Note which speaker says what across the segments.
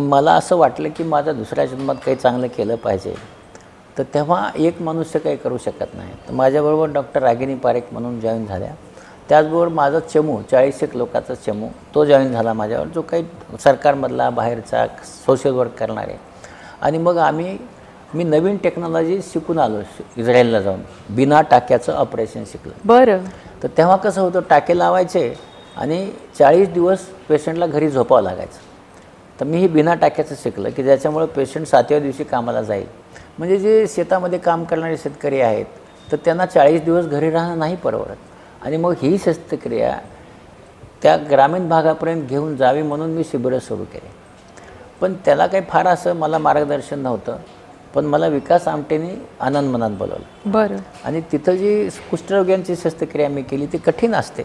Speaker 1: मला असं वाटलं की माझ्या दुसऱ्या जन्मात काही चांगलं केलं पाहिजे. तर तेव्हा एक मनुष्य काही करू शकत नाही. तर माझ्याबरोबर डॉक्टर रागिनी पारेख म्हणून जॉईन झाल्या. त्याचबरोबर माझा चमू 40 लोकांचा चमू तो जॉईन झाला माझ्यावर, जो काही सरकारमधला बाहेरचा सोशल वर्क करणारे. आणि मग मी नवीन टेक्नॉलॉजी शिकून आलो इस्रायलला जाऊन. बिना टाक्याचं ऑपरेशन शिकलं.
Speaker 2: बरं.
Speaker 1: तर तेव्हा कसं होतं, टाके लावायचे आणि 40 दिवस पेशंटला घरी झोपावं लागायचं. तर मी ही बिना टाक्याचं शिकलं की ज्याच्यामुळं पेशंट 7व्या दिवशी कामाला जाईल. म्हणजे जे शेतामध्ये काम करणारे शेतकरी आहेत तर त्यांना 40 दिवस घरी राहणं नाही परवडत. आणि मग ही शस्त्रक्रिया त्या ग्रामीण भागापर्यंत घेऊन जावी म्हणून मी शिबिरं सुरू केली. पण त्याला काही फार असं मला मार्गदर्शन नव्हतं. पण मला विकास आमटेने आनंद मनात बोलवलं.
Speaker 2: बरं.
Speaker 1: आणि तिथं जी कुष्ठरोग्यांची शस्त्रक्रिया मी केली ती कठीण असते.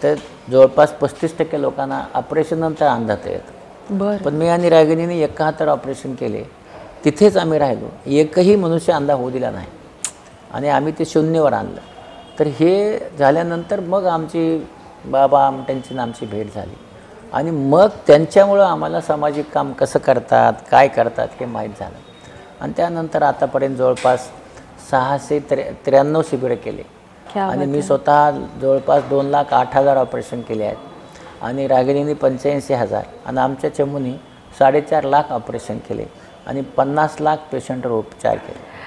Speaker 1: तर जवळपास 35% लोकांना ऑपरेशननंतर अंधाता येतं.
Speaker 2: बरं.
Speaker 1: पण मी आणि रागिनीने 71 ऑपरेशन केले. तिथेच आम्ही राहिलो. एकही मनुष्य अंधा होऊ दिला नाही आणि आम्ही ते शून्यवर आणलं. तर हे झाल्यानंतर मग आमची बाबा आमट्यांची आमची भेट झाली. आणि मग त्यांच्यामुळं आम्हाला सामाजिक काम कसं करतात, काय करतात हे माहीत झालं. आणि त्यानंतर आतापर्यंत जवळपास 693 शिबिरं केले. आणि मी स्वतः जवळपास 2,08,000 ऑपरेशन केले आहेत. आणि रागिणीने 85,000 आणि आमच्या चमूनी 4.5 लाख ऑपरेशन केले आणि 50 लाख पेशंटवर उपचार केले.